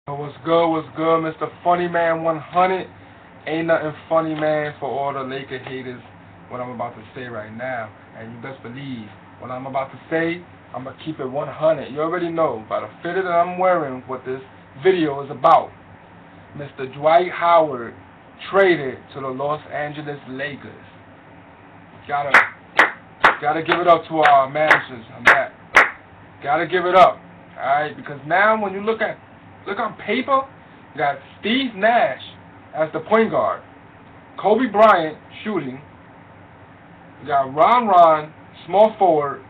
What's good, Mr. Funny Man 100? Ain't nothing funny, man, for all the Laker haters, what I'm about to say right now. And you best believe, what I'm about to say, I'm going to keep it 100. You already know, by the fit that I'm wearing, what this video is about. Mr. Dwight Howard traded to the Los Angeles Lakers. Gotta give it up to our managers on that. Gotta give it up. Alright, because now when you look on paper, you got Steve Nash as the point guard, Kobe Bryant shooting, you got RONRON, small forward,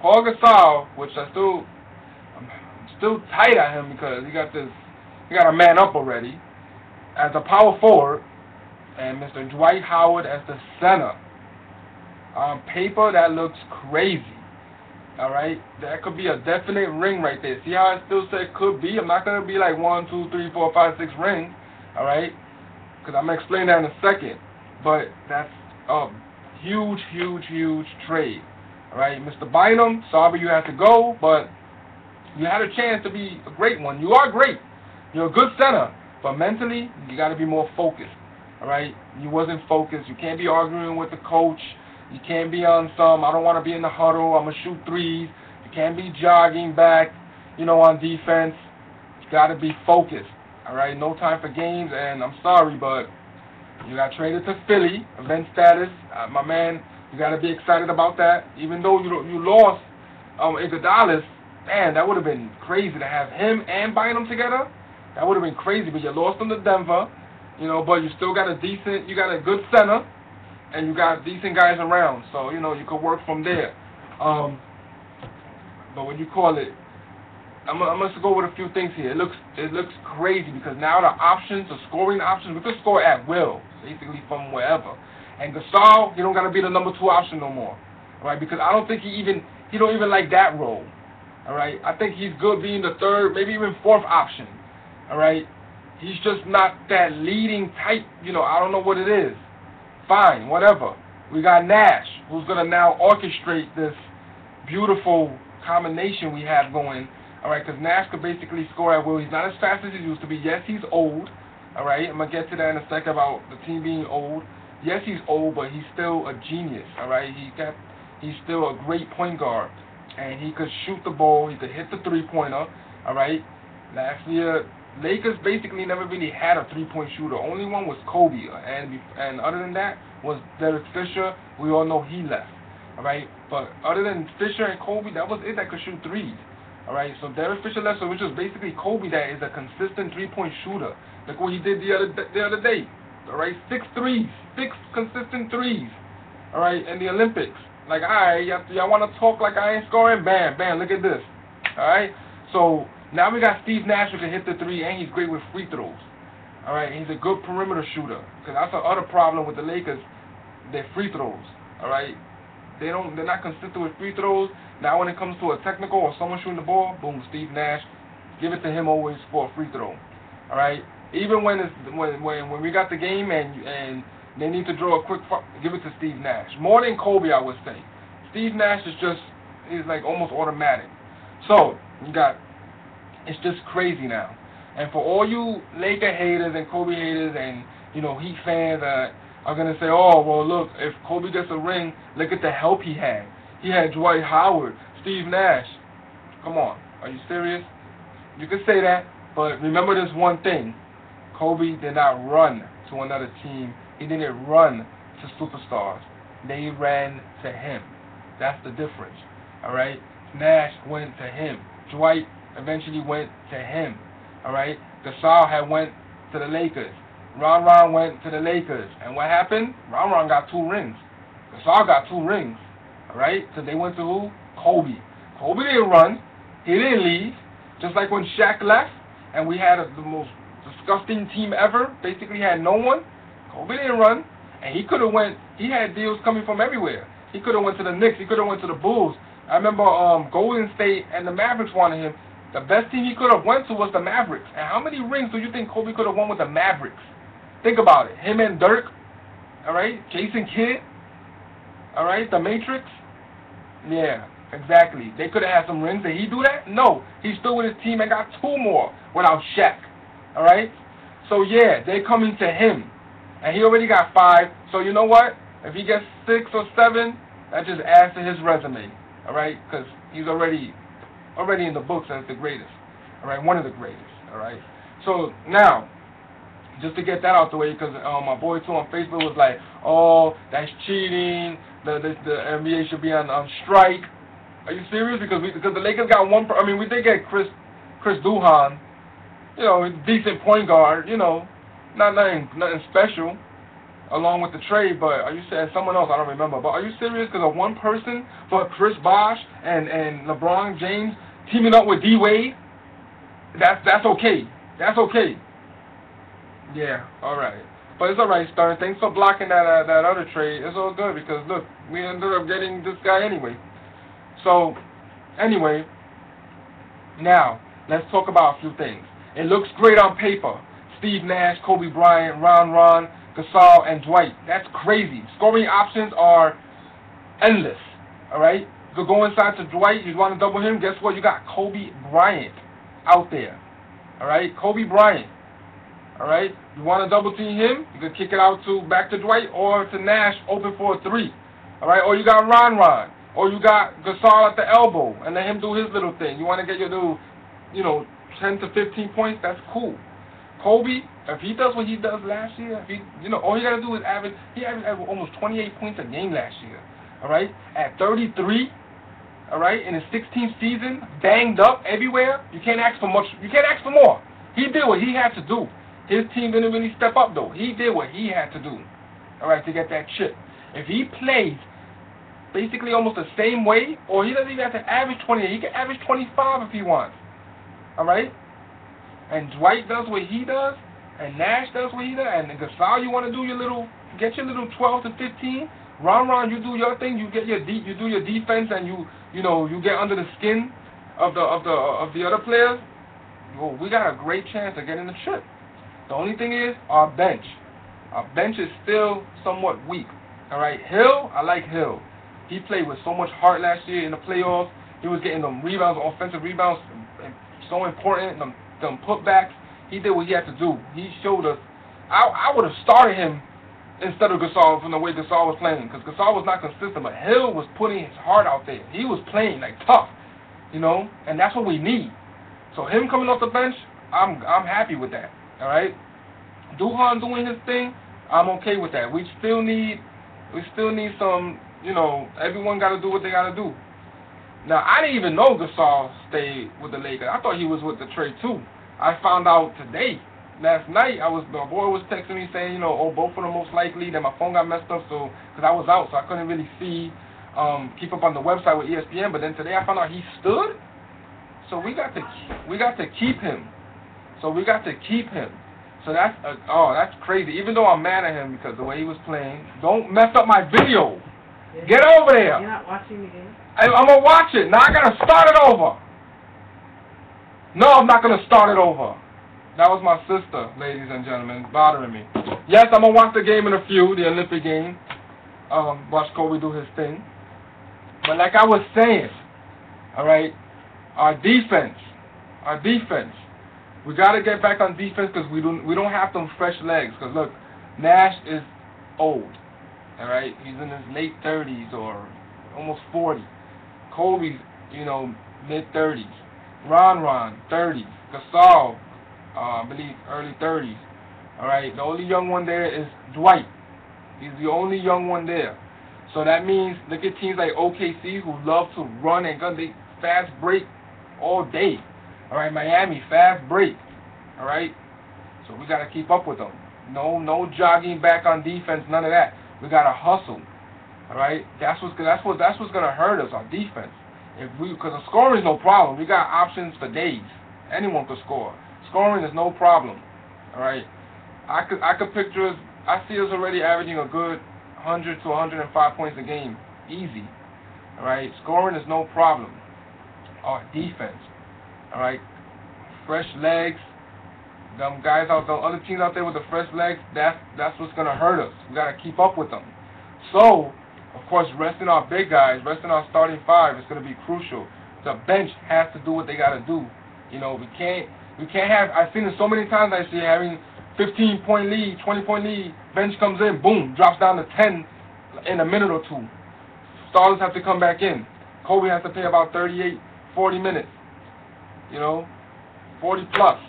Paul GASOL, which I'm still tight at him because he got a man up already, as a power forward, and Mr. Dwight Howard as the center. On paper, that looks crazy. Alright, that could be a definite ring right there. See how I still say could be? I'm not going to be like 1, 2, 3, 4, 5, 6 rings. Alright? Because I'm going to explain that in a second. But that's a huge trade. Alright, Mr. Bynum, sorry you had to go, but you had a chance to be a great one. You are great. You're a good center. But mentally, you got to be more focused. Alright? You wasn't focused. You can't be arguing with the coach. You can't be on I don't want to be in the huddle, I'm going to shoot threes. You can't be jogging back, on defense. You got to be focused. All right, no time for games, and I'm sorry, but you got traded to Philly, event status. My man, you got to be excited about that. Even though you lost Iguodala, man, that would have been crazy to have him and Bynum together. That would have been crazy, but you lost him to Denver, but you still got you got a good center. And you got decent guys around, so you could work from there. But what you call it, I'm gonna go with a few things here. It looks crazy because now the scoring options, we could score at will, basically from wherever. And GASOL, he don't gotta be the number 2 option no more, all right? Because I don't think he don't even like that role, all right? I think he's good being the 3rd, maybe even 4th option, all right? He's just not that leading type, I don't know what it is. Fine, whatever. We got Nash, who's going to now orchestrate this beautiful combination we have going. All right, because Nash could basically score at will. He's not as fast as he used to be. Yes, he's old. All right, I'm going to get to that in a second about the team being old. Yes, he's old, but he's still a genius. All right, he's still a great point guard. And he could shoot the ball. He could hit the three-pointer. All right, last year, Lakers basically never really had a 3-point shooter. Only one was Kobe, and other than that was Derek Fisher. We all know he left, all right? But other than Fisher and Kobe, that was it that could shoot threes, all right? So Derek Fisher left, so which was basically Kobe that is a consistent 3-point shooter. Look what he did the other day, all right? 6 threes, 6 consistent threes, all right, in the Olympics. Like, all right, y'all want to talk like I ain't scoring? Bam, bam, look at this, all right? So now we got Steve Nash who can hit the 3, and he's great with free throws. All right, he's a good perimeter shooter. Because that's the other problem with the Lakers, their free throws. All right, they're not consistent with free throws. Now when it comes to a technical or someone shooting the ball, boom, Steve Nash, give it to him always for a free throw. All right, even when we got the game and they need to draw a quick, give it to Steve Nash. More than Kobe, I would say. Steve Nash he's like almost automatic. So it's just crazy now. And for all you Laker haters and Kobe haters and, Heat fans are going to say, oh, well, look, if Kobe gets a ring, look at the help he had. He had Dwight Howard, Steve Nash. Come on. Are you serious? You could say that, but remember this one thing. Kobe did not run to another team. He didn't run to superstars. They ran to him. That's the difference. All right? Nash went to him. Dwight eventually went to him. All right? GASOL had went to the Lakers. RONRON went to the Lakers. And what happened? RONRON got 2 rings. GASOL got 2 rings. All right? So they went to who? Kobe. Kobe didn't run. He didn't leave. Just like when Shaq left and we had the most disgusting team ever, basically had no one. Kobe didn't run. And he could have went, he had deals coming from everywhere. He could have went to the Knicks. He could have went to the Bulls. I remember Golden State and the Mavericks wanted him. The best team he could have went to was the Mavericks. And how many rings do you think Kobe could have won with the Mavericks? Think about it. Him and Dirk, all right? Jason Kidd, all right? The Matrix. Yeah, exactly. They could have had some rings. Did he do that? No. He stood with his team and got 2 more without Shaq. All right. So yeah, they're coming to him, and he already got 5. So you know what? If he gets 6 or 7, that just adds to his resume. All right, because he's already in the books as the greatest. All right, one of the greatest. All right. So now, just to get that out the way, because my boy too on Facebook was like, "Oh, that's cheating. The NBA should be on strike." Are you serious? Because the Lakers got one. I mean, we did get Chris Duhon, you know, decent point guard. You know, nothing special, along with the trade. But are you saying someone else? I don't remember. But are you serious? Because of one person for Chris Bosh and LeBron James teaming up with D Wade? That's okay. That's okay. Yeah, all right. But it's all right, Stern. Thanks for blocking that other trade. It's all good because, look, we ended up getting this guy anyway. So, anyway, now, let's talk about a few things. It looks great on paper. Steve Nash, Kobe Bryant, RONRON, GASOL, and Dwight. That's crazy. Scoring options are endless, all right? You could go inside to Dwight. You want to double him. Guess what? You got Kobe Bryant out there, all right? Kobe Bryant. All right, you want to double team him? You can kick it out back to Dwight or to Nash, open for a 3. All right, or you got RONRON, or you got GASOL at the elbow, and let him do his little thing. You want to get your dude, 10 to 15 points? That's cool. Kobe, if he does what he does last year, if he, all you got to do is average. He averaged almost 28 points a game last year. All right, at 33. All right, in his 16th season, banged up everywhere. You can't ask for much. You can't ask for more. He did what he had to do. His team didn't really step up, though. He did what he had to do, all right, to get that chip. If he plays basically almost the same way, or he doesn't even have to average 28, he can average 25 if he wants, all right? And Dwight does what he does, and Nash does what he does, and GASOL, you want to do get your little 12 to 15. RONRON, you do your thing. You get you do your defense, and you get under the skin of the other players. Well, we got a great chance of getting the chip. The only thing is our bench. Our bench is still somewhat weak. All right, Hill, I like Hill. He played with so much heart last year in the playoffs. He was getting them rebounds, offensive rebounds, so important. Them putbacks. He did what he had to do. He showed us. I would have started him instead of GASOL from the way GASOL was playing, because GASOL was not consistent, but Hill was putting his heart out there. He was playing like tough, and that's what we need. So him coming off the bench, I'm happy with that. All right, Duhon doing his thing, I'm okay with that. We still need some, everyone got to do what they got to do. Now, I didn't even know GASOL stayed with the Lakers. I thought he was with the trade too. I found out today. Last night, my boy was texting me saying, both of them most likely. Then my phone got messed up, because I was out, so I couldn't really keep up on the website with ESPN. But then today, I found out he stood. So we got to keep him. So that's crazy. Even though I'm mad at him because the way he was playing, don't mess up my video. Get over there. You're not watching the game? I'm gonna watch it. Now I gotta start it over. No, I'm not gonna start it over. That was my sister, ladies and gentlemen, bothering me. Yes, I'm gonna watch the game in a few, the Olympic game. Watch Kobe do his thing. But like I was saying, all right, our defense. We got to get back on defense because we don't have them fresh legs. Because, look, Nash is old, all right? He's in his late 30s or almost 40. Kobe's, mid-30s. RONRON, 30s. GASOL, I believe, early 30s. All right? The only young one there is Dwight. He's the only young one there. So that means, look at teams like OKC who love to run and gun. They fast break all day. All right, Miami, fast break. All right, so we got to keep up with them. No jogging back on defense, none of that. We got to hustle. All right, that's what's gonna hurt us, our defense. Because the scoring is no problem. We got options for days. Anyone could score. Scoring is no problem. All right, I could picture us. I see us already averaging a good 100 to 105 points a game, easy. All right, scoring is no problem. Our defense. All right, fresh legs. Them guys out there, other teams out there with the fresh legs, that's what's gonna hurt us. We gotta keep up with them. So, of course, resting our big guys, resting our starting 5 is gonna be crucial. The bench has to do what they gotta do. We can't We can't have. I've seen it so many times. I see having 15-point lead, 20-point lead. Bench comes in, boom, drops down to 10 in a minute or two. Starters have to come back in. Kobe has to play about 38, 40 minutes. You know, 40 plus.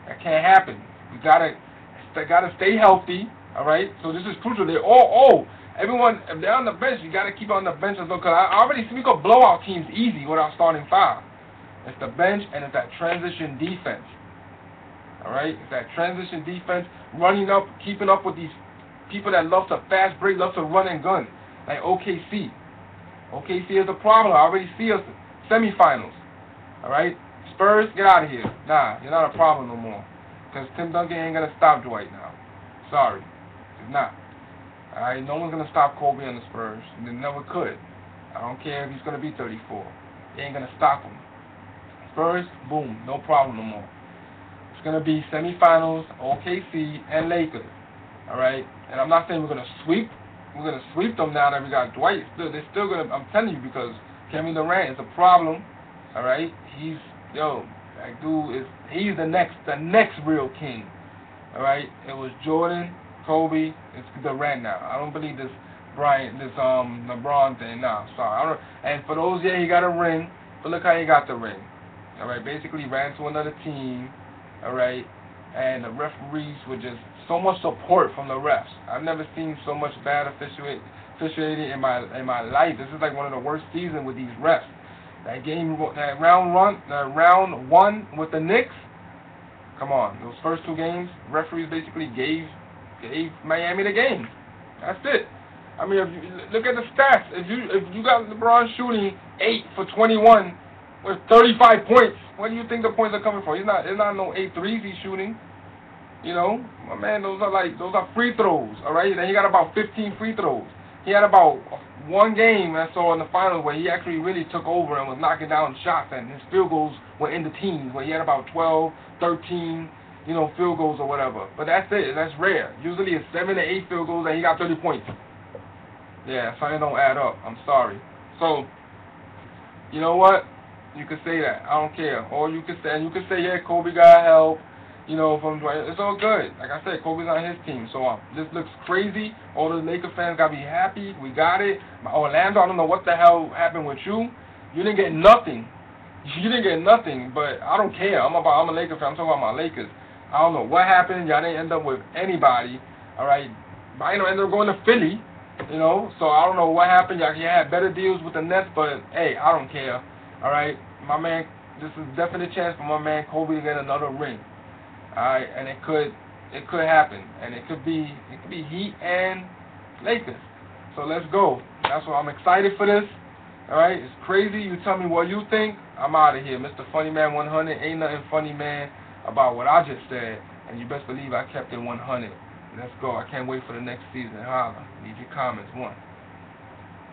That can't happen. We gotta stay healthy. All right. So this is crucial. They everyone, if they're on the bench, you gotta keep on the bench as well. Cause I already see we could blow out teams easy without starting 5. It's the bench and it's that transition defense. All right. It's that transition defense, running up, keeping up with these people that love to fast break, love to run and gun, like OKC. OKC is the problem. I already see us semifinals. All right. Spurs, get out of here. Nah, you're not a problem no more. Because Tim Duncan ain't going to stop Dwight now. Sorry. He's not. All right, no one's going to stop Kobe on the Spurs. They never could. I don't care if he's going to be 34. They ain't going to stop him. Spurs, boom, no problem no more. It's going to be semifinals, OKC, and Lakers. All right? And I'm not saying we're going to sweep. We're going to sweep them now that we got Dwight. They're still going to, I'm telling you, because Kevin Durant is a problem. All right? That dude he's the next real king. All right? It was Jordan, Kobe, it's Durant now. I don't believe this LeBron thing. Nah, sorry. And for those, yeah, he got a ring, but look how he got the ring. All right? Basically, he ran to another team. All right? And the referees were just so much support from the refs. I've never seen so much bad officiating in my life. This is like one of the worst seasons with these refs. That game, that round one with the Knicks. Come on, those first 2 games, referees basically gave Miami the game. That's it. I mean, if you look at the stats. If you got LeBron shooting 8 for 21 with 35 points, where do you think the points are coming from? There's not no 8 threes he's shooting. You know, my man, those are free throws. All right, and he got about 15 free throws. He had about 1 game I saw in the finals where he actually really took over and was knocking down shots, and his field goals were in the teens, where he had about 12, 13, field goals or whatever. But that's it. That's rare. Usually it's 7 to 8 field goals and he got 30 points. Yeah, something don't add up. I'm sorry. So, you know what? You can say that. I don't care. Or you can say, yeah, Kobe got help. From Dwight. It's all good. Like I said, Kobe's on his team. So this looks crazy. All the Lakers fans got to be happy. We got it. Orlando, I don't know what the hell happened with you. You didn't get nothing. You didn't get nothing, but I don't care. I'm a Lakers fan. I'm talking about my Lakers. I don't know what happened. Y'all didn't end up with anybody. All right. But ended up going to Philly. So I don't know what happened. Y'all had better deals with the Nets, but hey, I don't care. All right. My man, this is definitely a chance for my man Kobe to get another ring. Alright, and it could happen, and it could be Heat and Lakers. So let's go. That's why I'm excited for this. Alright, it's crazy. You tell me what you think. I'm out of here, Mr. Funny Man 100. Ain't nothing funny, man, about what I just said, and you best believe I kept it 100. Let's go. I can't wait for the next season. Holla. Leave your comments. 1.